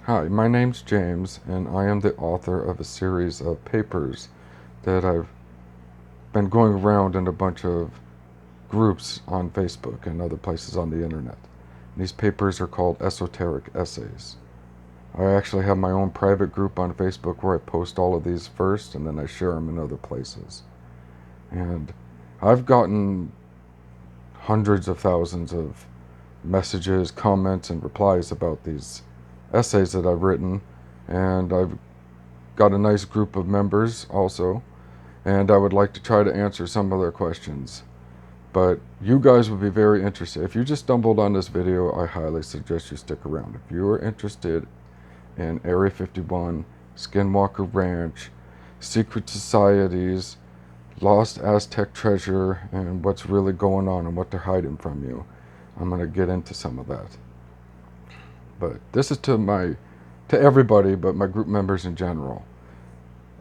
Hi, my name's James, and I am the author of a series of papers that I've been going around in a bunch of groups on Facebook and other places on the internet. These papers are called Esoteric Essays. I actually have my own private group on Facebook where I post all of these first and then I share them in other places. And I've gotten hundreds of thousands of messages, comments, and replies about these essays that I've written, and I've got a nice group of members also, and I would like to try to answer some of their questions. But you guys would be very interested. If you just stumbled on this video, I highly suggest you stick around. If you are interested in Area 51, Skinwalker Ranch, secret societies, lost Aztec treasure, and what's really going on and what they're hiding from you, I'm going to get into some of that. But this is to everybody, but my group members in general.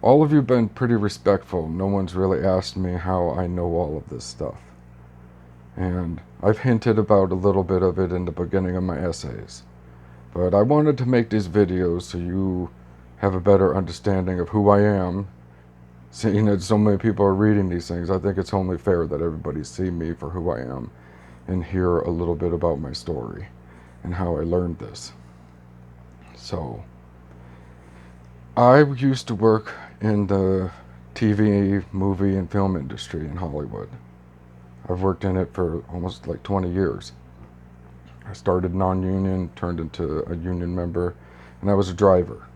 All of you have been pretty respectful. No one's really asked me how I know all of this stuff. And I've hinted about a little bit of it in the beginning of my essays. But I wanted to make these videos so you have a better understanding of who I am. Seeing that so many people are reading these things, I think it's only fair that everybody see me for who I am and hear a little bit about my story and how I learned this. So, I used to work in the TV, movie, and film industry in Hollywood. I've worked in it for almost like 20 years. I started non-union, turned into a union member, and I was a driver.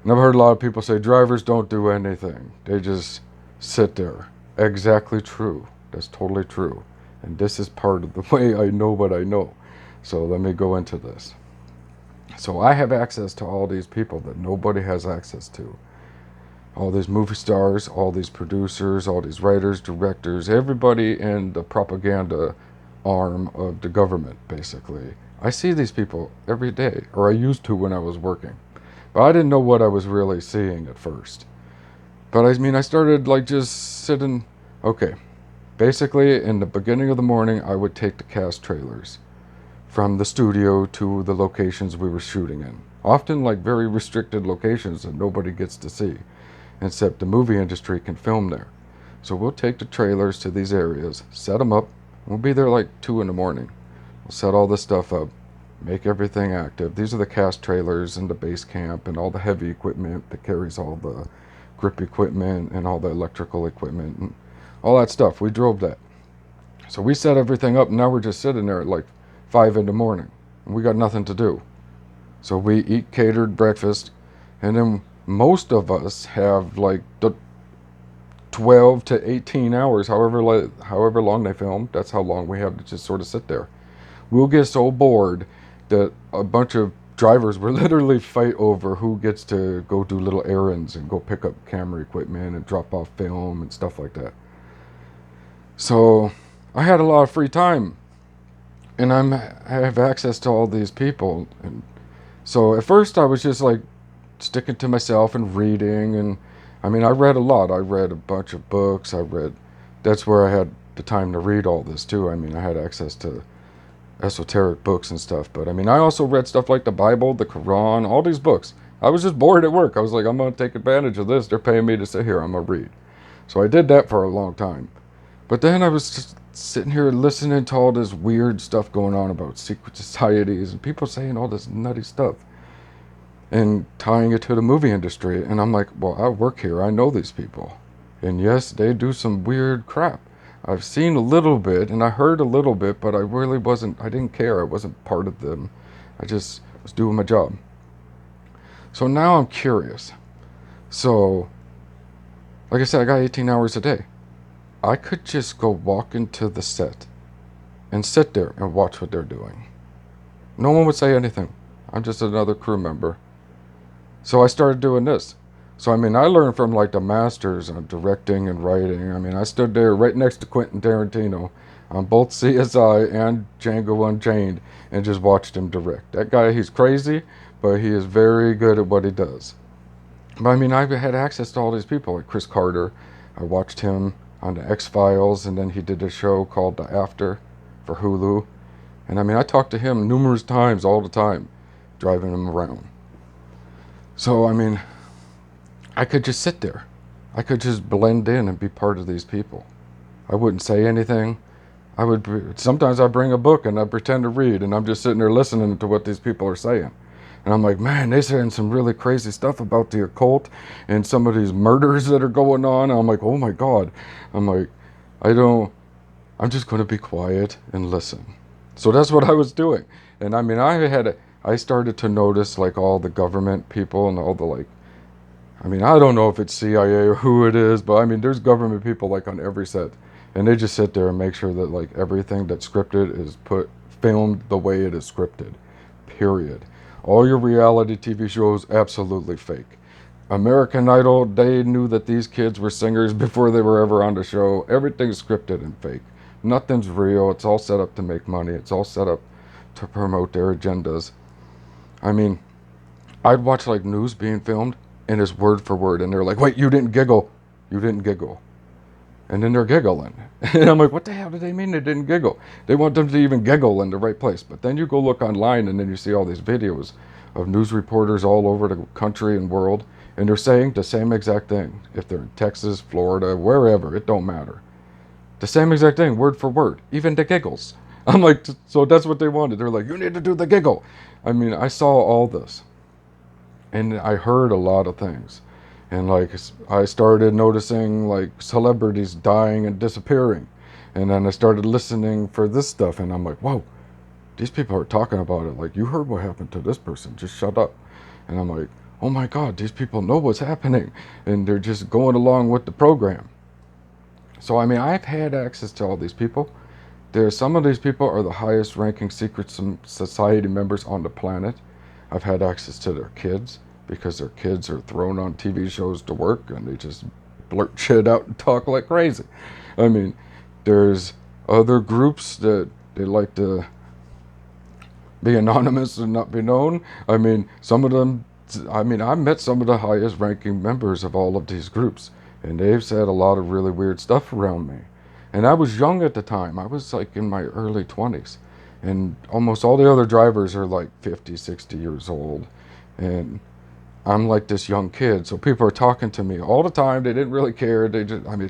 And I've heard a lot of people say drivers don't do anything. They just sit there. Exactly true. That's totally true. And this is part of the way I know what I know. So let me go into this. So I have access to all these people that nobody has access to. All these movie stars, all these producers, all these writers, directors, everybody in the propaganda arm of the government, basically. I see these people every day, or I used to when I was working. But I didn't know what I was really seeing at first. But I mean, I started like just sitting, okay. Basically, in the beginning of the morning, I would take the cast trailers from the studio to the locations we were shooting in. Often like very restricted locations that nobody gets to see, except the movie industry can film there. So we'll take the trailers to these areas, set them up, we'll be there like 2 in the morning. We'll set all this stuff up, make everything active. These are the cast trailers and the base camp and all the heavy equipment that carries all the grip equipment and all the electrical equipment and all that stuff. We drove that. So we set everything up, and now we're just sitting there at like 5 in the morning, and we got nothing to do. So we eat catered breakfast, and then most of us have like the 12 to 18 hours, however long they film. That's how long we have to just sort of sit there. We'll get so bored that a bunch of drivers will literally fight over who gets to go do little errands and go pick up camera equipment and drop off film and stuff like that. So I had a lot of free time, and I have access to all these people. And so at first I was just like sticking to myself and reading, and I mean, I read a lot. I read a bunch of books. That's where I had the time to read all this too. I mean, I had access to esoteric books and stuff, but I mean, I also read stuff like the Bible, the Quran, all these books. I was just bored at work. I was like, I'm going to take advantage of this. They're paying me to sit here. I'm going to read. So I did that for a long time. But then I was just sitting here listening to all this weird stuff going on about secret societies and people saying all this nutty stuff and tying it to the movie industry. And I'm like, well, I work here. I know these people. And yes, they do some weird crap. I've seen a little bit and I heard a little bit, but I didn't care. I wasn't part of them. I just was doing my job. So now I'm curious. So, like I said, I got 18 hours a day. I could just go walk into the set and sit there and watch what they're doing. No one would say anything. I'm just another crew member. So I started doing this. So I mean, I learned from like the masters on directing and writing. I mean, I stood there right next to Quentin Tarantino on both CSI and Django Unchained and just watched him direct. That guy, he's crazy, but he is very good at what he does. But I mean, I've had access to all these people, like Chris Carter. I watched him on the X-Files, and then he did a show called The After for Hulu. And I mean, I talked to him numerous times all the time, driving them around. So, I mean, I could just sit there. I could just blend in and be part of these people. I wouldn't say anything. Sometimes I bring a book and I pretend to read, and I'm just sitting there listening to what these people are saying. And I'm like, man, they're saying some really crazy stuff about the occult and some of these murders that are going on. And I'm like, oh my God. I'm like, I'm just going to be quiet and listen. So that's what I was doing. And I mean, I started to notice like all the government people and all the like, I mean, I don't know if it's CIA or who it is, but I mean, there's government people like on every set. And they just sit there and make sure that like everything that's scripted is filmed the way it is scripted. Period. All your reality TV shows, absolutely fake. American Idol, they knew that these kids were singers before they were ever on the show. Everything's scripted and fake. Nothing's real. It's all set up to make money. It's all set up to promote their agendas. I mean, I'd watch like news being filmed and it's word for word. And they're like, wait, you didn't giggle. You didn't giggle. And then they're giggling. And I'm like, what the hell do they mean they didn't giggle? They want them to even giggle in the right place. But then you go look online and then you see all these videos of news reporters all over the country and world. And they're saying the same exact thing. If they're in Texas, Florida, wherever, it don't matter. The same exact thing, word for word. Even the giggles. I'm like, so that's what they wanted. They're like, you need to do the giggle. I mean, I saw all this. And I heard a lot of things. And like I started noticing like celebrities dying and disappearing. And then I started listening for this stuff and I'm like, whoa, these people are talking about it. Like, you heard what happened to this person, just shut up. And I'm like, oh my God, these people know what's happening. And they're just going along with the program. So I mean, I've had access to all these people. Some of these people are the highest ranking secret society members on the planet. I've had access to their kids, because their kids are thrown on TV shows to work and they just blurt shit out and talk like crazy. I mean, there's other groups that they like to be anonymous and not be known. I mean, I met some of the highest ranking members of all of these groups, and they've said a lot of really weird stuff around me. And I was young at the time. I was like in my early 20s. And almost all the other drivers are like 50, 60 years old. And I'm like this young kid, so people are talking to me all the time. They didn't really care.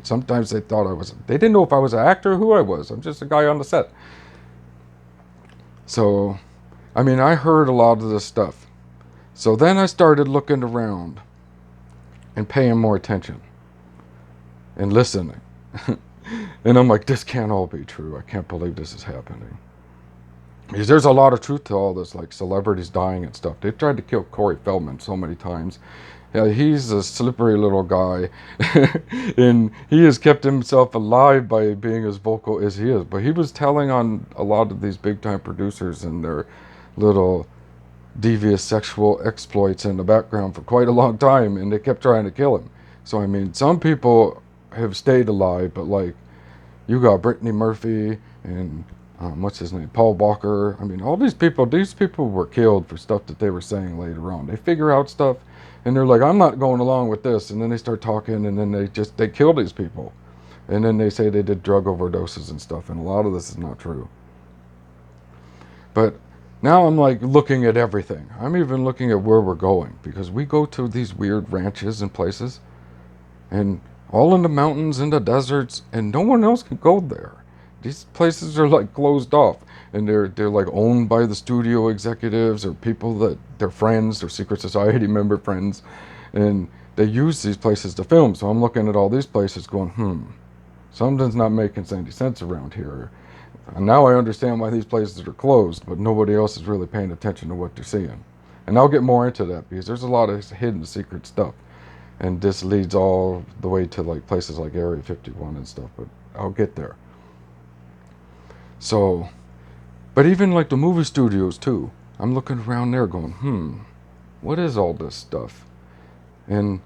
Sometimes they didn't know if I was an actor or who I was. I'm just a guy on the set. So, I mean, I heard a lot of this stuff. So then I started looking around and paying more attention and listening. And I'm like, this can't all be true. I can't believe this is happening. Because there's a lot of truth to all this, like celebrities dying and stuff. They've tried to kill Corey Feldman so many times. Yeah, he's a slippery little guy. And he has kept himself alive by being as vocal as he is. But he was telling on a lot of these big-time producers and their little devious sexual exploits in the background for quite a long time. And they kept trying to kill him. So, I mean, some people have stayed alive. But, like, you got Brittany Murphy and... what's his name? Paul Walker. I mean, all these people were killed for stuff that they were saying later on. They figure out stuff and they're like, I'm not going along with this. And then they start talking and then they kill these people. And then they say they did drug overdoses and stuff. And a lot of this is not true. But now I'm like looking at everything. I'm even looking at where we're going, because we go to these weird ranches and places and all in the mountains, in the deserts, and no one else can go there. These places are like closed off, and they're like owned by the studio executives or people that they're friends, their secret society member friends, and they use these places to film. So I'm looking at all these places going, something's not making any sense around here. And now I understand why these places are closed, but nobody else is really paying attention to what they're seeing. And I'll get more into that, because there's a lot of hidden secret stuff. And this leads all the way to like places like Area 51 and stuff, but I'll get there. So, but even like the movie studios too, I'm looking around there going, what is all this stuff? And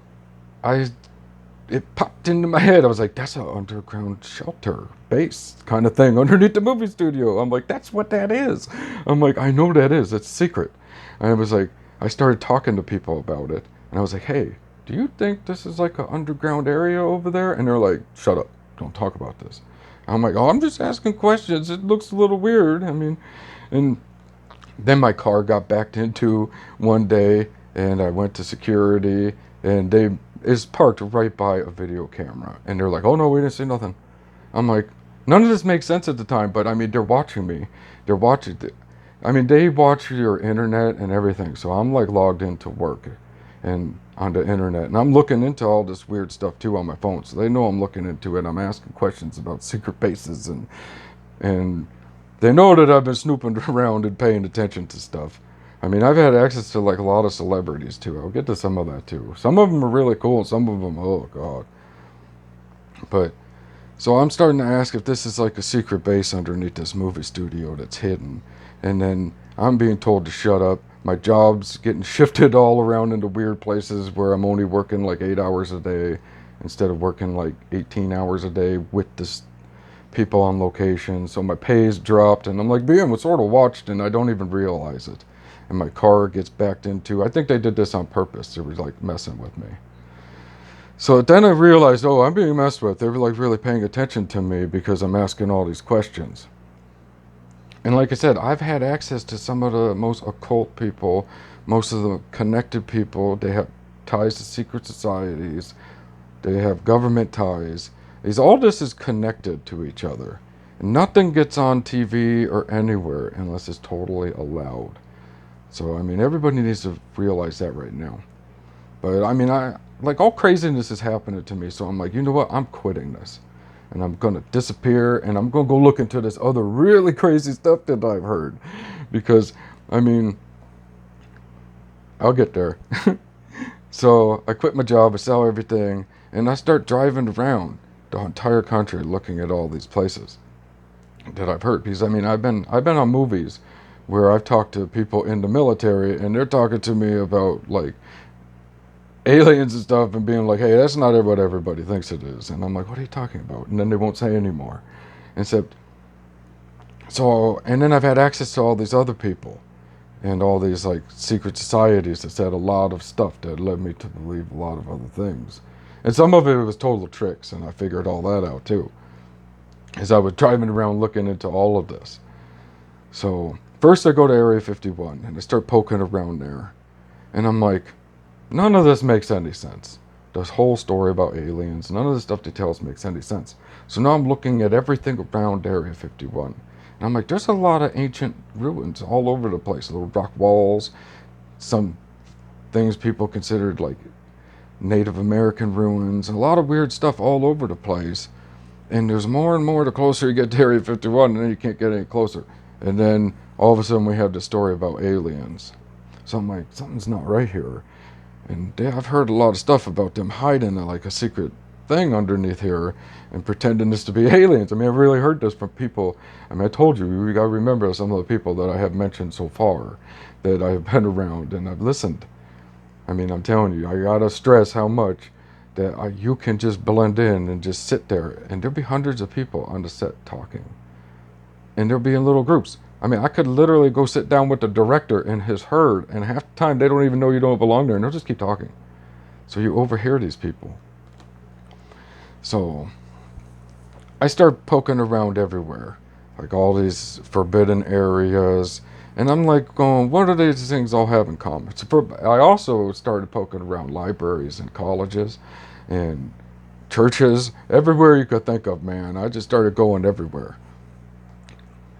it popped into my head. I was like, that's an underground shelter base kind of thing underneath the movie studio. I'm like, that's what that is. I'm like, I know that is. It's secret. And I was like, I started talking to people about it. And I was like, hey, do you think this is like an underground area over there? And they're like, shut up. Don't talk about this. I'm like, oh, I'm just asking questions. It looks a little weird. I mean, and Then my car got backed into one day, and I went to security, and they is parked right by a video camera, and they're like, "Oh no, we didn't see nothing." I'm like, none of this makes sense at the time, but I mean, they're watching me. They're watching. I mean, they watch your internet and everything. So I'm like logged into work and on the internet, and I'm looking into all this weird stuff too on my phone. So they know I'm looking into it. I'm asking questions about secret bases, and they know that I've been snooping around and paying attention to stuff. I mean, I've had access to like a lot of celebrities too. I'll get to some of that too. Some of them are really cool, and some of them, oh god. But so I'm starting to ask if this is like a secret base underneath this movie studio that's hidden. And then I'm being told to shut up. My job's getting shifted all around into weird places where I'm only working like 8 hours a day instead of working like 18 hours a day with this people on location. So my pay's dropped, and I'm like being sort of watched, and I don't even realize it. And my car gets backed into. I think they did this on purpose. They were like messing with me. So then I realized, oh, I'm being messed with. They're like really paying attention to me because I'm asking all these questions. And like I said, I've had access to some of the most occult people, most of the connected people. They have ties to secret societies. They have government ties. All this is connected to each other. And nothing gets on TV or anywhere unless it's totally allowed. So, I mean, everybody needs to realize that right now. But I mean, I like all craziness is happening to me, so I'm like, you know what? I'm quitting this, and I'm gonna disappear, and I'm gonna go look into this other really crazy stuff that I've heard, because I mean, I'll get there. So I quit my job, I sell everything, and I start driving around the entire country looking at all these places that I've heard. Because I mean, I've been on movies where I've talked to people in the military, and they're talking to me about like aliens and stuff and being like, hey, that's not what everybody thinks it is. And I'm like, what are you talking about? And then they won't say anymore. Except, so, and then I've had access to all these other people and all these like secret societies that said a lot of stuff that led me to believe a lot of other things. And some of it was total tricks, and I figured all that out too. As I was driving around looking into all of this. So, first I go to Area 51 and I start poking around there. And I'm like, none of this makes any sense. This whole story about aliens, none of the stuff they tell us makes any sense. So now I'm looking at everything around Area 51. And I'm like, there's a lot of ancient ruins all over the place. Little rock walls, some things people considered like Native American ruins, a lot of weird stuff all over the place. And there's more and more the closer you get to Area 51, and then you can't get any closer. And then all of a sudden we have the story about aliens. So I'm like, something's not right here. And I've heard a lot of stuff about them hiding like a secret thing underneath here and pretending this to be aliens. I mean, I've really heard this from people. I mean, I told you, we got to remember some of the people that I have mentioned so far that I've been around and I've listened. I mean, I'm telling you, I got to stress how much that you can just blend in and just sit there. And there'll be hundreds of people on the set talking. And they'll be in little groups. I mean, I could literally go sit down with the director and his herd, and half the time they don't even know you don't belong there, and they'll just keep talking. So you overhear these people. So I start poking around everywhere, like all these forbidden areas, and I'm like going, what do these things all have in common? I also started poking around libraries and colleges and churches, everywhere you could think of, man. I just started going everywhere.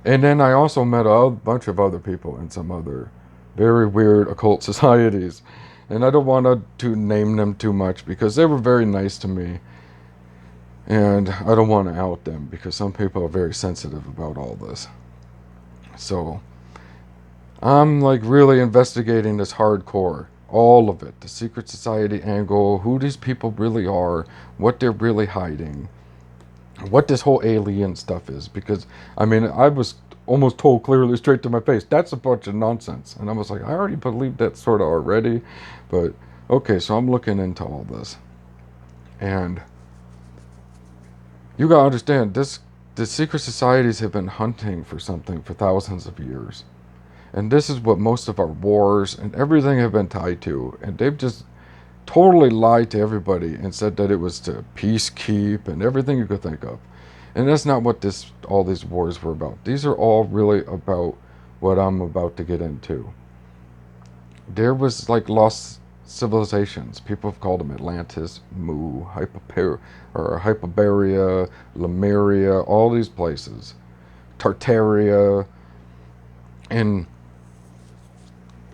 And then I also met a bunch of other people in some other very weird occult societies. And I don't want to name them too much because they were very nice to me. And I don't want to out them because some people are very sensitive about all this. So I'm like really investigating this hardcore. All of it. The secret society angle, who these people really are, what they're really hiding, what this whole alien stuff is. Because, I mean, I was almost told clearly straight to my face, that's a bunch of nonsense. And I was like, I already believed that sort of already. But, okay, so I'm looking into all this. And you gotta understand, the secret societies have been hunting for something for thousands of years. And this is what most of our wars and everything have been tied to. And they've just totally lied to everybody and said that it was to peacekeep and everything you could think of. And that's not what all these wars were about. These are all really about what I'm about to get into. There was like lost civilizations. People have called them Atlantis, Mu, Hyperborea, Lemuria, all these places, Tartaria, and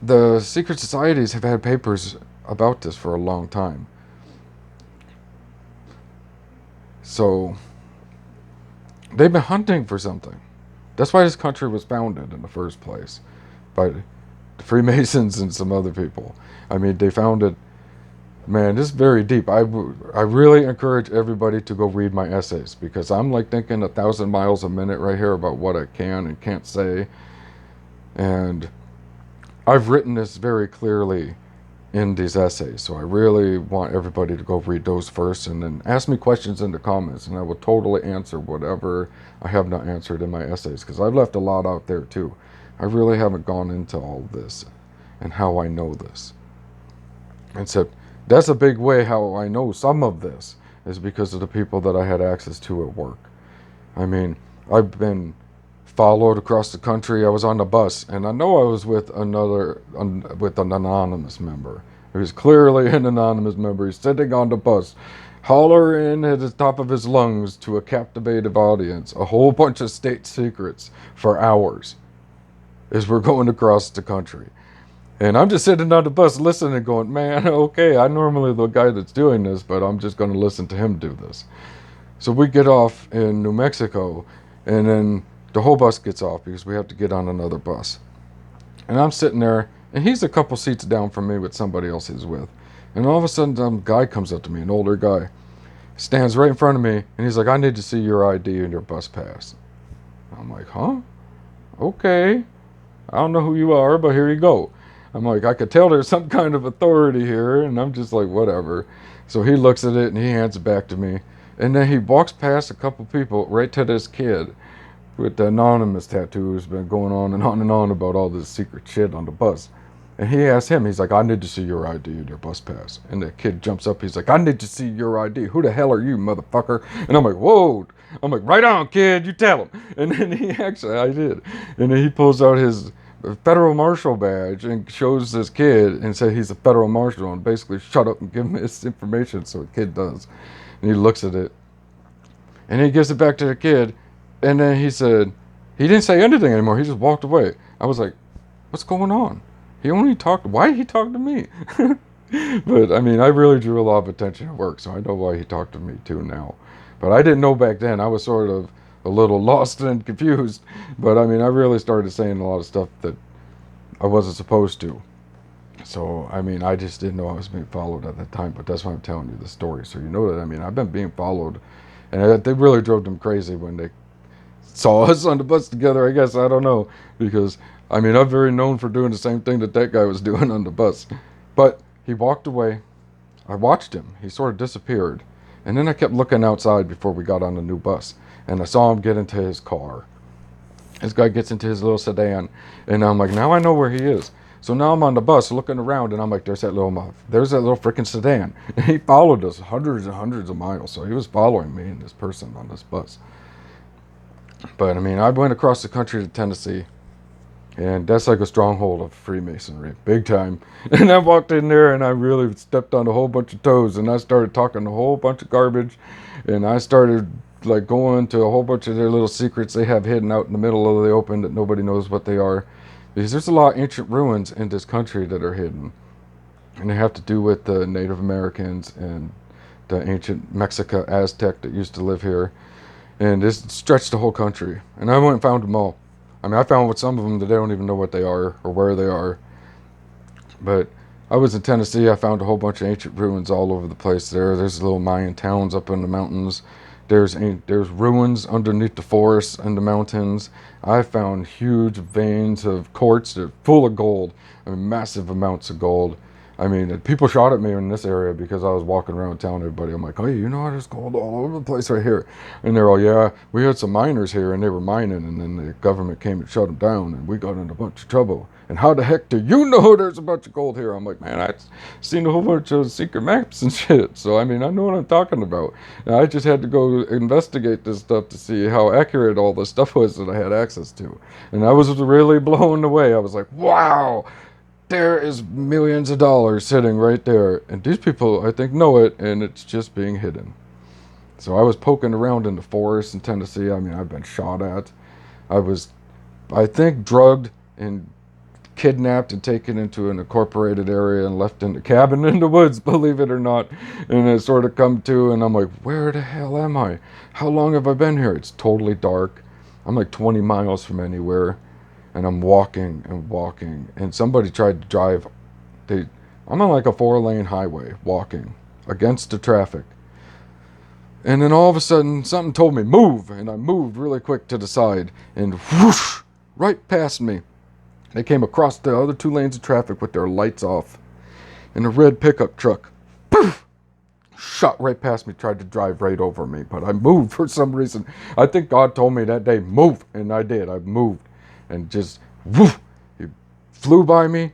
the secret societies have had papers about this for a long time. So they've been hunting for something. That's why this country was founded in the first place by the Freemasons and some other people. I mean, they found it. Man, this is very deep. I really encourage everybody to go read my essays because I'm like thinking 1,000 miles a minute right here about what I can and can't say. And I've written this very clearly in these essays. So I really want everybody to go read those first and then ask me questions in the comments and I will totally answer whatever I have not answered in my essays because I've left a lot out there too. I really haven't gone into all this and how I know this. Except that's a big way how I know some of this is because of the people that I had access to at work. I mean, I've been followed across the country. I was on the bus, and I know I was with with an anonymous member. He was clearly an anonymous member. He's sitting on the bus, hollering at the top of his lungs to a captivated audience, a whole bunch of state secrets for hours as we're going across the country. And I'm just sitting on the bus listening and going, man, okay, I'm normally the guy that's doing this, but I'm just going to listen to him do this. So we get off in New Mexico, and then the whole bus gets off because we have to get on another bus. And I'm sitting there, and he's a couple seats down from me with somebody else he's with. And all of a sudden, some guy comes up to me, an older guy, stands right in front of me, and he's like, I need to see your ID and your bus pass. I'm like, huh? Okay. I don't know who you are, but here you go. I'm like, I could tell there's some kind of authority here, and I'm just like, whatever. So he looks at it, and he hands it back to me. And then he walks past a couple people right to this kid with the anonymous tattoo who's been going on and on and on about all this secret shit on the bus. And he asks him, he's like, I need to see your ID and your bus pass. And the kid jumps up, he's like, I need to see your ID. Who the hell are you, motherfucker? And I'm like, whoa. I'm like, right on, kid, you tell him. And then I did. And then he pulls out his federal marshal badge and shows this kid and says he's a federal marshal and basically shut up and give him his information. So the kid does. And he looks at it. And he gives it back to the kid. And then he said, he didn't say anything anymore. He just walked away. I was like, what's going on? Why did he talk to me? But I mean, I really drew a lot of attention at work, so I know why he talked to me too now. But I didn't know back then. I was sort of a little lost and confused. But I mean, I really started saying a lot of stuff that I wasn't supposed to. So, I mean, I just didn't know I was being followed at that time. But that's why I'm telling you the story. So you know that, I mean, I've been being followed. And they really drove them crazy when they saw us on the bus together, I guess. I don't know. Because, I mean, I'm very known for doing the same thing that guy was doing on the bus. But he walked away. I watched him. He sort of disappeared. And then I kept looking outside before we got on the new bus. And I saw him get into his car. This guy gets into his little sedan. And I'm like, now I know where he is. So now I'm on the bus looking around. And I'm like, there's that little freaking sedan. And he followed us hundreds and hundreds of miles. So he was following me and this person on this bus. But I mean, I went across the country to Tennessee. And that's like a stronghold of Freemasonry, big time. And I walked in there and I really stepped on a whole bunch of toes. And I started talking a whole bunch of garbage. And I started like going to a whole bunch of their little secrets they have hidden out in the middle of the open that nobody knows what they are. Because there's a lot of ancient ruins in this country that are hidden. And they have to do with the Native Americans and the ancient Mexica Aztec that used to live here. And this stretched the whole country. And I went and found them all. I mean, I found with some of them that they don't even know what they are or where they are. But I was in Tennessee. I found a whole bunch of ancient ruins all over the place there. There's little Mayan towns up in the mountains. There's ruins underneath the forests and the mountains. I found huge veins of quartz that are full of gold. I mean, massive amounts of gold. I mean, people shot at me in this area because I was walking around telling everybody, I'm like, oh, you know, there's gold all over the place right here. And they're all, yeah, we had some miners here and they were mining and then the government came and shut them down and we got in a bunch of trouble. And how the heck do you know there's a bunch of gold here? I'm like, man, I've seen a whole bunch of secret maps and shit. So, I mean, I know what I'm talking about. And I just had to go investigate this stuff to see how accurate all this stuff was that I had access to. And I was really blown away. I was like, wow, there is millions of dollars sitting right there. And these people, I think, know it, and it's just being hidden. So I was poking around in the forest in Tennessee. I mean, I've been shot at. I was, I think, drugged and kidnapped and taken into an incorporated area and left in a cabin in the woods, believe it or not. And I sort of come to, and I'm like, where the hell am I? How long have I been here? It's totally dark. I'm like 20 miles from anywhere, and I'm walking and walking. And somebody tried to drive. I'm on like a 4-lane highway, walking against the traffic. And then all of a sudden, something told me, move. And I moved really quick to the side, and whoosh, right past me. They came across the other 2 lanes of traffic with their lights off. And a red pickup truck, poof, shot right past me, tried to drive right over me. But I moved for some reason. I think God told me that day, move. And I did. I moved. And just, woof, he flew by me,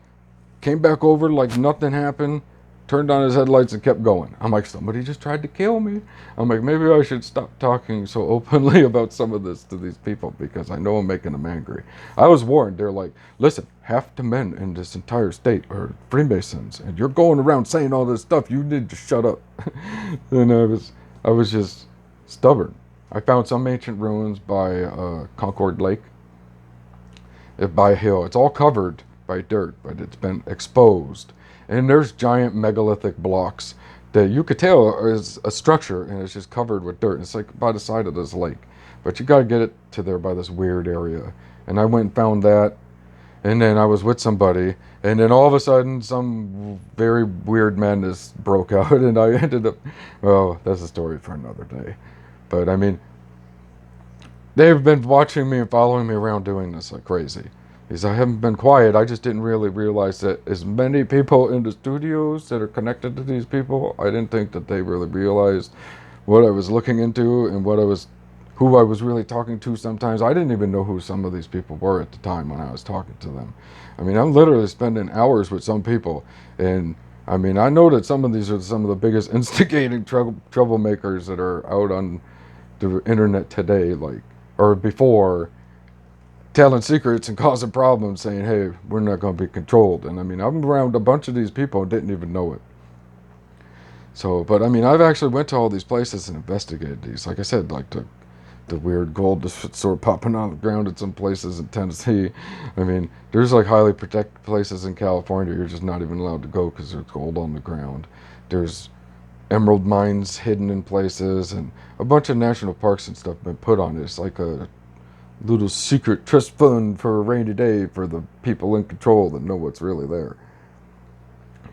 came back over like nothing happened, turned on his headlights and kept going. I'm like, somebody just tried to kill me. I'm like, maybe I should stop talking so openly about some of this to these people, because I know I'm making them angry. I was warned. They're like, listen, half the men in this entire state are Freemasons, and you're going around saying all this stuff. You need to shut up. And I was just stubborn. I found some ancient ruins by Concord Lake, by a hill. It's all covered by dirt, but it's been exposed. And there's giant megalithic blocks that you could tell is a structure, and it's just covered with dirt. It's like by the side of this lake. But you got to get it to there by this weird area. And I went and found that. And then I was with somebody. And then all of a sudden, some very weird madness broke out. And I ended up, well, that's a story for another day. But I mean, they've been watching me and following me around doing this like crazy. Because I haven't been quiet. I just didn't really realize that as many people in the studios that are connected to these people, I didn't think that they really realized what I was looking into and who I was really talking to sometimes. I didn't even know who some of these people were at the time when I was talking to them. I mean, I'm literally spending hours with some people. And I mean, I know that some of these are some of the biggest instigating troublemakers that are out on the internet today, like, or before, telling secrets and causing problems, saying, hey, we're not going to be controlled. And I mean, I'm around a bunch of these people and didn't even know it. So, but I mean, I've actually went to all these places and investigated these. Like I said, like the weird gold just sort of popping on the ground at some places in Tennessee. I mean, there's like highly protected places in California you're just not even allowed to go because there's gold on the ground. There's emerald mines hidden in places, and a bunch of national parks and stuff been put on it. It's like a little secret trust fund for a rainy day for the people in control that know what's really there.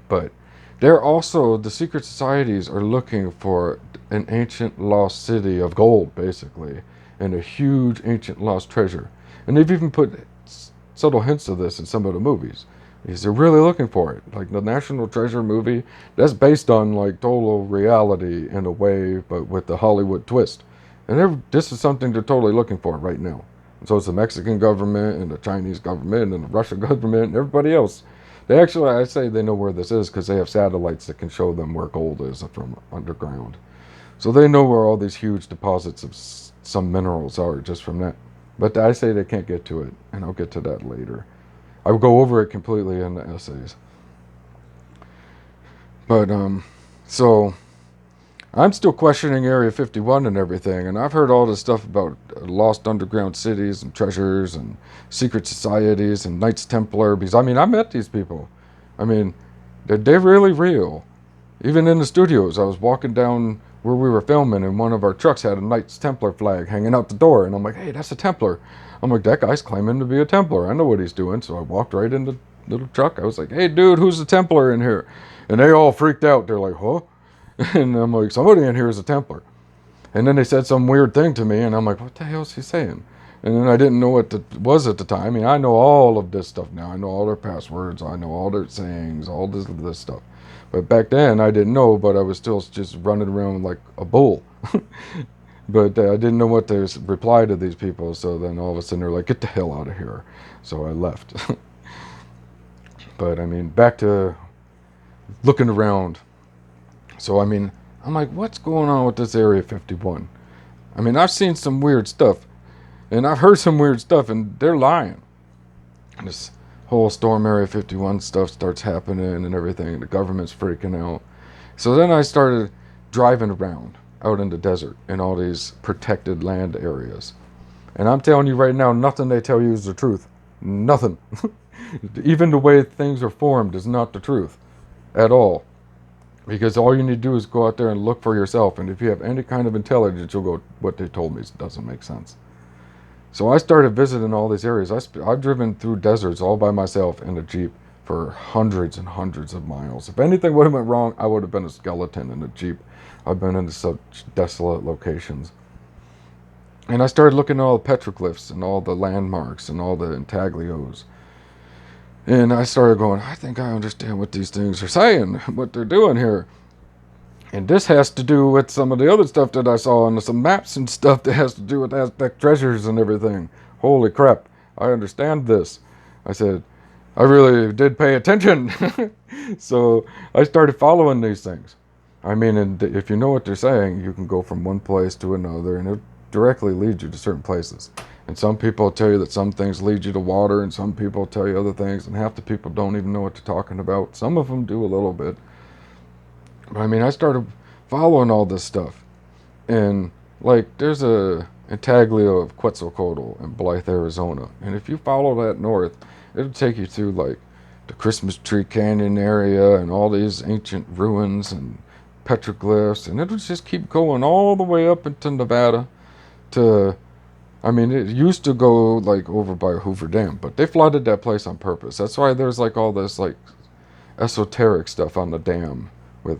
But they're also, the secret societies are looking for an ancient lost city of gold, basically, and a huge ancient lost treasure. And they've even put subtle hints of this in some of the movies. Because they're really looking for it. Like the National Treasure movie, that's based on like total reality in a way, but with the Hollywood twist. And this is something they're totally looking for right now. So it's the Mexican government and the Chinese government and the Russian government and everybody else. They actually, I say they know where this is because they have satellites that can show them where gold is from underground. So they know where all these huge deposits of some minerals are just from that. But I say they can't get to it, and I'll get to that later. I will go over it completely in the essays. But, so I'm still questioning Area 51 and everything, and I've heard all this stuff about lost underground cities and treasures and secret societies and Knights Templar, because, I mean, I met these people. I mean, they're really real. Even in the studios, I was walking down where we were filming, and one of our trucks had a Knights Templar flag hanging out the door, and I'm like, hey, that's a Templar. I'm like, that guy's claiming to be a Templar. I know what he's doing, so I walked right in the little truck. I was like, hey, dude, who's the Templar in here? And they all freaked out. They're like, huh? And I'm like, somebody in here is a Templar. And then they said some weird thing to me, and I'm like, what the hell is he saying? And then I didn't know what it was at the time. I mean, I know all of this stuff now. I know all their passwords. I know all their sayings, all this stuff. But back then, I didn't know, but I was still just running around like a bull. But I didn't know what to reply to these people. So then all of a sudden, they're like, get the hell out of here. So I left. But I mean, back to looking around. So I mean, I'm like, what's going on with this Area 51? I mean, I've seen some weird stuff, and I've heard some weird stuff, and they're lying. And this whole Storm Area 51 stuff starts happening and everything. The government's freaking out. So then I started driving around out in the desert in all these protected land areas. And I'm telling you right now, nothing they tell you is the truth. Nothing. Even the way things are formed is not the truth at all. Because all you need to do is go out there and look for yourself. And if you have any kind of intelligence, you'll go, what they told me doesn't make sense. So I started visiting all these areas. I've driven through deserts all by myself in a Jeep for hundreds and hundreds of miles. If anything would have went wrong, I would have been a skeleton in a Jeep. I've been into such desolate locations. And I started looking at all the petroglyphs and all the landmarks and all the intaglios. And I started going, I think I understand what these things are saying, what they're doing here. And this has to do with some of the other stuff that I saw on some maps and stuff that has to do with Aztec treasures and everything. Holy crap, I understand this. I said, I really did pay attention. So I started following these things. I mean, and if you know what they're saying, you can go from one place to another, and it directly leads you to certain places. And some people tell you that some things lead you to water, and some people tell you other things, and half the people don't even know what they're talking about. Some of them do a little bit. But I mean, I started following all this stuff. And, like, there's a intaglio of Quetzalcoatl in Blythe, Arizona. And if you follow that north, it'll take you through, like, the Christmas Tree Canyon area and all these ancient ruins and petroglyphs. And it'll just keep going all the way up into Nevada to... I mean, it used to go, like, over by Hoover Dam. But they flooded that place on purpose. That's why there's, like, all this, like, esoteric stuff on the dam with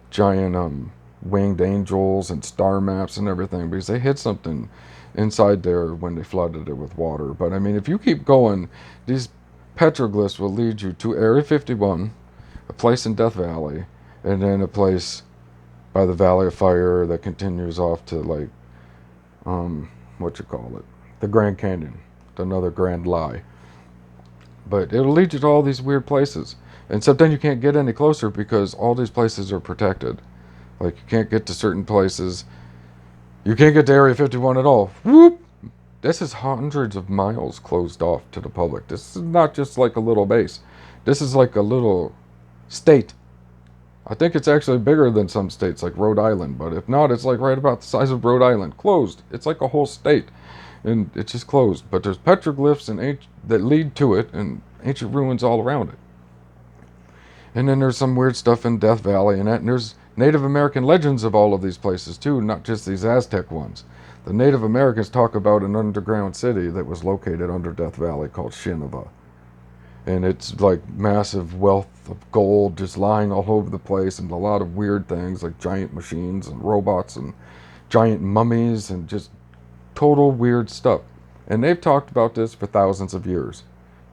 giant winged angels and star maps and everything, because they hid something inside there when they flooded it with water. But I mean, if you keep going, these petroglyphs will lead you to Area 51, a place in Death Valley, and then a place by the Valley of Fire that continues off to, like, the Grand Canyon, another grand lie. But it'll lead you to all these weird places. Except then you can't get any closer because all these places are protected. Like, you can't get to certain places. You can't get to Area 51 at all. Whoop! This is hundreds of miles closed off to the public. This is not just like a little base. This is like a little state. I think it's actually bigger than some states like Rhode Island. But if not, it's like right about the size of Rhode Island. Closed. It's like a whole state. And it's just closed. But there's petroglyphs that lead to it and ancient ruins all around it. And then there's some weird stuff in Death Valley and that. And there's Native American legends of all of these places too, not just these Aztec ones. The Native Americans talk about an underground city that was located under Death Valley called Shinova. And it's like massive wealth of gold just lying all over the place, and a lot of weird things like giant machines and robots and giant mummies and just total weird stuff. And they've talked about this for thousands of years.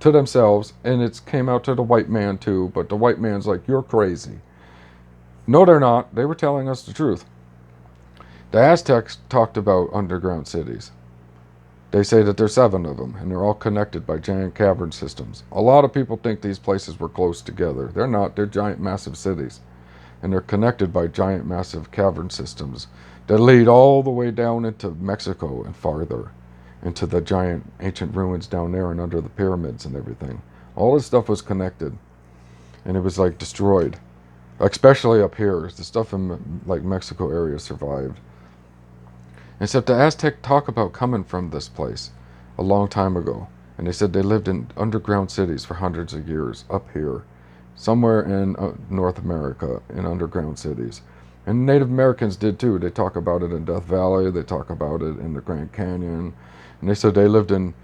To themselves, and it's came out to the white man too, but the white man's like, you're crazy. No, they're not. They were telling us the truth. The Aztecs talked about underground cities. They say that there's 7 of them, and they're all connected by giant cavern systems. A lot of people think these places were close together. They're not. They're giant, massive cities. And they're connected by giant, massive cavern systems that lead all the way down into Mexico and farther, into the giant ancient ruins down there and under the pyramids and everything. All this stuff was connected, and it was like destroyed. Especially up here, the stuff in like Mexico area survived. Except the Aztec talk about coming from this place a long time ago, and they said they lived in underground cities for hundreds of years up here, somewhere in North America, in underground cities. And Native Americans did too. They talk about it in Death Valley. They talk about it in the Grand Canyon. And they said they lived in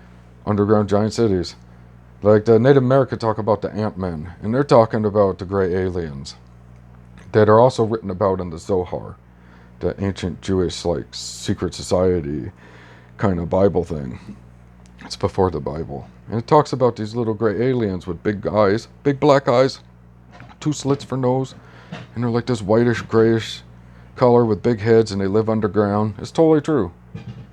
underground giant cities. Like the Native American talk about the Ant-Men. And they're talking about the gray aliens that are also written about in the Zohar, the ancient Jewish, like, secret society kind of Bible thing. It's before the Bible. And it talks about these little gray aliens with big eyes, big black eyes, 2 slits for nose, and they're like this whitish, grayish color with big heads, and they live underground. It's totally true.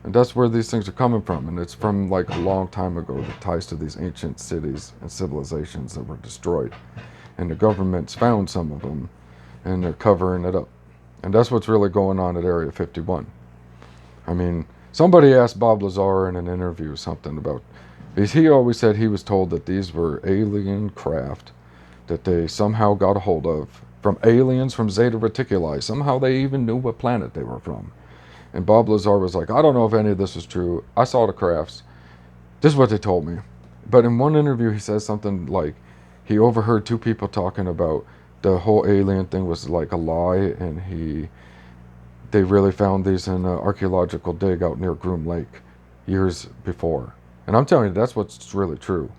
And that's where these things are coming from. And it's from like a long time ago that ties to these ancient cities and civilizations that were destroyed. And the government's found some of them and they're covering it up. And that's what's really going on at Area 51. I mean, somebody asked Bob Lazar in an interview something about, because he always said he was told that these were alien craft that they somehow got a hold of from aliens from Zeta Reticuli. Somehow they even knew what planet they were from. And Bob Lazar was like, I don't know if any of this is true. I saw the crafts. This is what they told me. But in one interview, he says something like he overheard two people talking about the whole alien thing was like a lie, and they really found these in an archaeological dig out near Groom Lake years before. And I'm telling you, that's what's really true.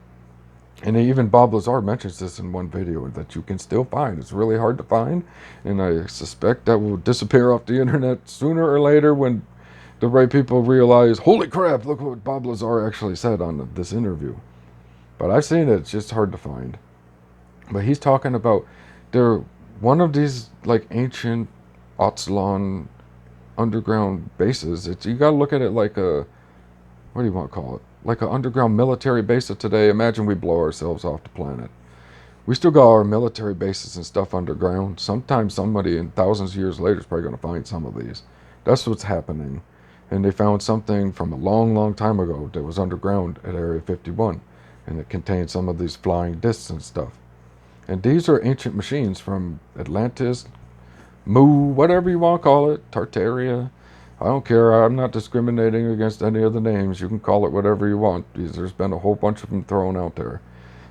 And even Bob Lazar mentions this in one video that you can still find. It's really hard to find, and I suspect that will disappear off the internet sooner or later when the right people realize, holy crap, look what Bob Lazar actually said on this interview. But I've seen it, it's just hard to find. But he's talking about one of these like ancient Otslon underground bases. You gotta look at it like what do you want to call it? Like an underground military base of today. Imagine we blow ourselves off the planet. We still got our military bases and stuff underground. Sometimes somebody in thousands of years later is probably going to find some of these. That's what's happening. And they found something from a long, long time ago that was underground at Area 51. And it contained some of these flying discs and stuff. And these are ancient machines from Atlantis, Mu, whatever you want to call it, Tartaria. I don't care. I'm not discriminating against any of the names. You can call it whatever you want. There's been a whole bunch of them thrown out there.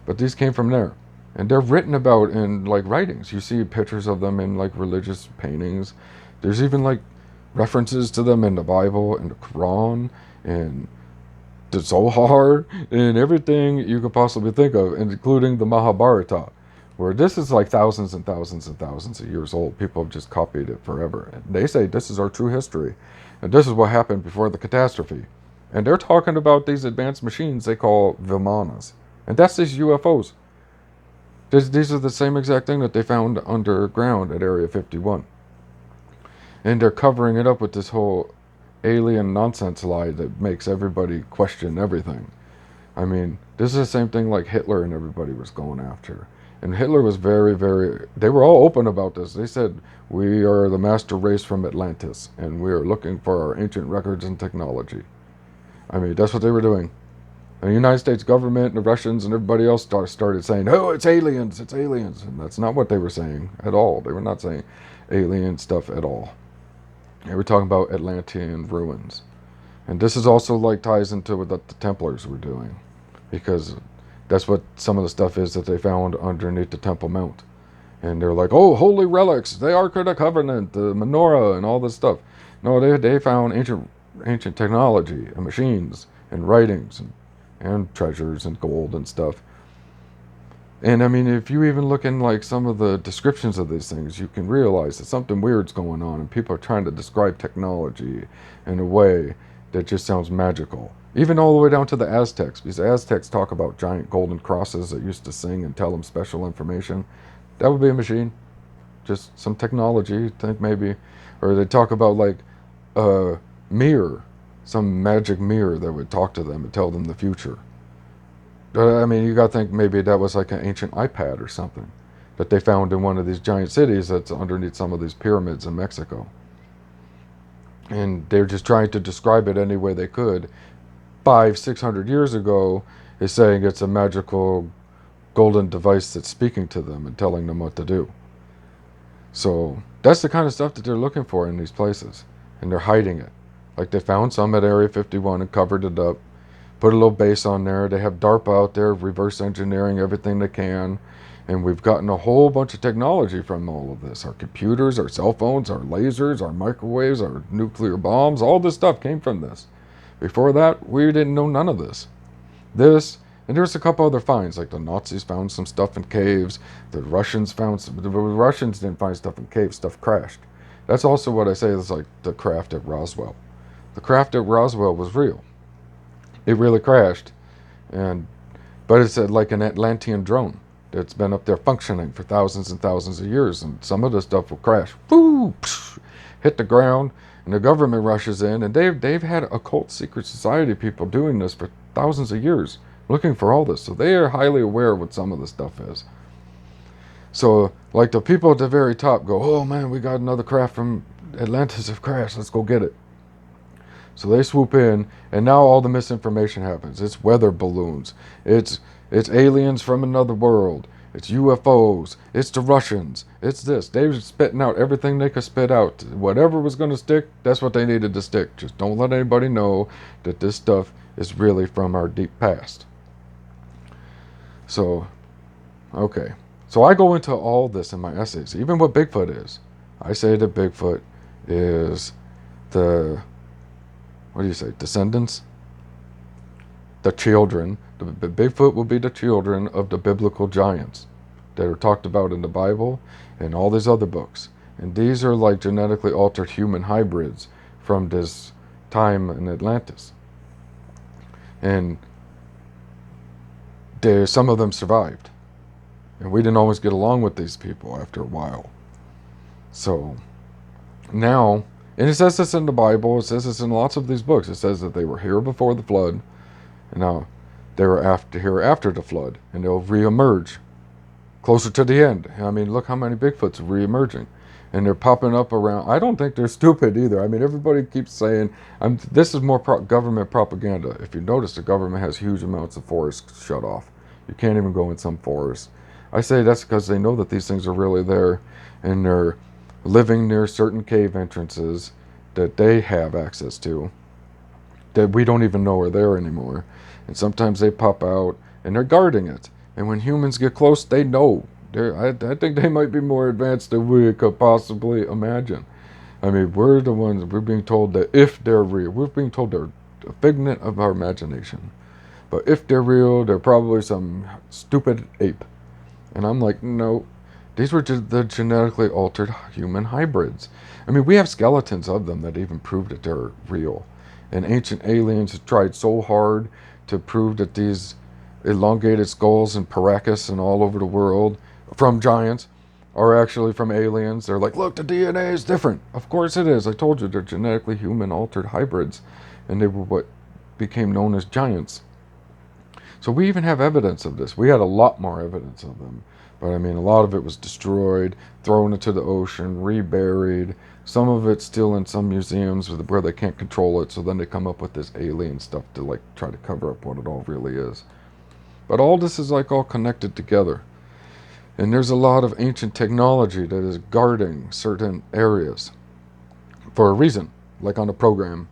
But these came from there. And they're written about in like writings. You see pictures of them in like religious paintings. There's even like references to them in the Bible and the Quran and the Zohar and everything you could possibly think of, including the Mahabharata, where this is like thousands and thousands and thousands of years old. People have just copied it forever. And they say this is our true history. And this is what happened before the catastrophe. And they're talking about these advanced machines they call Vimanas. And that's these UFOs. These are the same exact thing that they found underground at Area 51. And they're covering it up with this whole alien nonsense lie that makes everybody question everything. I mean, this is the same thing like Hitler and everybody was going after. And Hitler was they were all open about this. They said, we are the master race from Atlantis, and we are looking for our ancient records and technology. I mean, that's what they were doing. And the United States government and the Russians and everybody else started saying, oh, it's aliens, it's aliens. And that's not what they were saying at all. They were not saying alien stuff at all. They were talking about Atlantean ruins. And this is also like ties into what the Templars were doing, because that's what some of the stuff is that they found underneath the Temple Mount. And they're like, oh, holy relics, the Ark of the Covenant, the menorah, and all this stuff. No, they found ancient technology and machines and writings and treasures and gold and stuff. And I mean, if you even look in like some of the descriptions of these things, you can realize that something weird's going on, and people are trying to describe technology in a way that just sounds magical. Even all the way down to the Aztecs, because the Aztecs talk about giant golden crosses that used to sing and tell them special information. That would be a machine. Just some technology, think maybe. Or they talk about like a mirror, some magic mirror that would talk to them and tell them the future. I mean, you got to think maybe that was like an ancient iPad or something that they found in one of these giant cities that's underneath some of these pyramids in Mexico. And they're just trying to describe it any way they could. 500-600 years ago is saying it's a magical golden device that's speaking to them and telling them what to do. So that's the kind of stuff that they're looking for in these places. And they're hiding it. Like they found some at Area 51 and covered it up. Put a little base on there. They have DARPA out there reverse engineering everything they can. And we've gotten a whole bunch of technology from all of this. Our computers, our cell phones, our lasers, our microwaves, our nuclear bombs, all this stuff came from this. Before that, we didn't know none of this. And there's a couple other finds, like the Nazis found some stuff in caves. The Russians didn't find stuff in caves, stuff crashed. That's also what I say is like the craft at Roswell. The craft at Roswell was real. It really crashed, but it's like an Atlantean drone that's been up there functioning for thousands and thousands of years, and some of the stuff will crash, hit the ground, and And the government rushes in, and they've had occult secret society people doing this for thousands of years, looking for all this. So they are highly aware of what some of this stuff is. So, like, the people at the very top go, oh man, we got another craft from Atlantis have crashed, let's go get it. So they swoop in, and now all the misinformation happens. It's weather balloons. It's aliens from another world. It's UFOs. It's the Russians. It's this. They were spitting out everything they could spit out. Whatever was going to stick, that's what they needed to stick. Just don't let anybody know that this stuff is really from our deep past. So, okay. So I go into all this in my essays, even what Bigfoot is. I say that Bigfoot is the, what do you say, descendants? The children. The Bigfoot will be the children of the biblical giants that are talked about in the Bible and all these other books. And these are like genetically altered human hybrids from this time in Atlantis. And some of them survived. And we didn't always get along with these people after a while. So now, and it says this in the Bible, it says this in lots of these books. It says that they were here before the flood, and now they were here after the flood, and they'll reemerge closer to the end. I mean, look how many Bigfoots are reemerging, and they're popping up around. I don't think they're stupid either. I mean, everybody keeps saying, this is more government propaganda. If you notice, the government has huge amounts of forests shut off. You can't even go in some forests. I say that's because they know that these things are really there, and they're living near certain cave entrances that they have access to, that we don't even know are there anymore. And sometimes they pop out, and they're guarding it. And when humans get close, they know. I think they might be more advanced than we could possibly imagine. I mean, we're the ones, we're being told that if they're real, we're being told they're a figment of our imagination. But if they're real, they're probably some stupid ape. And I'm like, no, these were the genetically altered human hybrids. I mean, we have skeletons of them that even prove that they're real. And ancient aliens have tried so hard to prove that these elongated skulls and Paracas and all over the world from giants are actually from aliens. They're like, look, the DNA is different. Of course it is. I told you, they're genetically human altered hybrids. And they were what became known as giants. So we even have evidence of this. We had a lot more evidence of them. But I mean, a lot of it was destroyed, thrown into the ocean, reburied. Some of it's still in some museums where they can't control it. So then they come up with this alien stuff to like try to cover up what it all really is. But all this is like all connected together. And there's a lot of ancient technology that is guarding certain areas for a reason. Like on the program,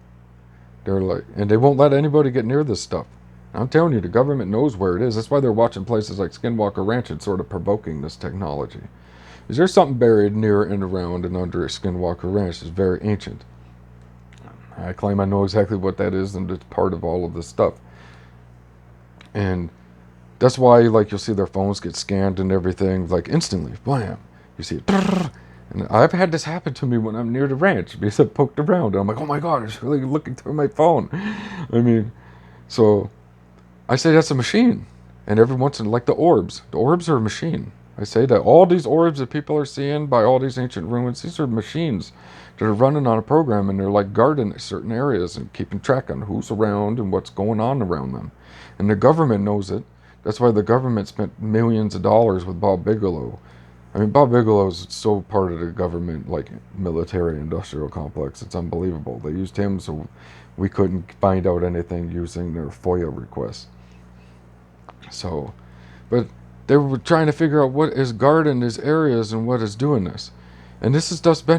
they're like, and they won't let anybody get near this stuff. I'm telling you, the government knows where it is. That's why they're watching places like Skinwalker Ranch and sort of provoking this technology. Is there something buried near and around and under Skinwalker Ranch that's very ancient? I claim I know exactly what that is, and it's part of all of this stuff. And that's why, like, you'll see their phones get scanned and everything, like, instantly. Blam! You see it. And I've had this happen to me when I'm near the ranch because I poked around. And I'm like, oh my God, it's really looking through my phone. I mean, so I say that's a machine. And every once in, like the orbs are a machine. I say that all these orbs that people are seeing by all these ancient ruins, these are machines that are running on a program, and they're like guarding certain areas and keeping track on who's around and what's going on around them. And the government knows it. That's why the government spent millions of dollars with Bob Bigelow. I mean, Bob Bigelow is so part of the government, like, military-industrial complex. It's unbelievable. They used him so we couldn't find out anything using their FOIA requests. So, but they were trying to figure out what is guarding these areas and what is doing this. And this has just been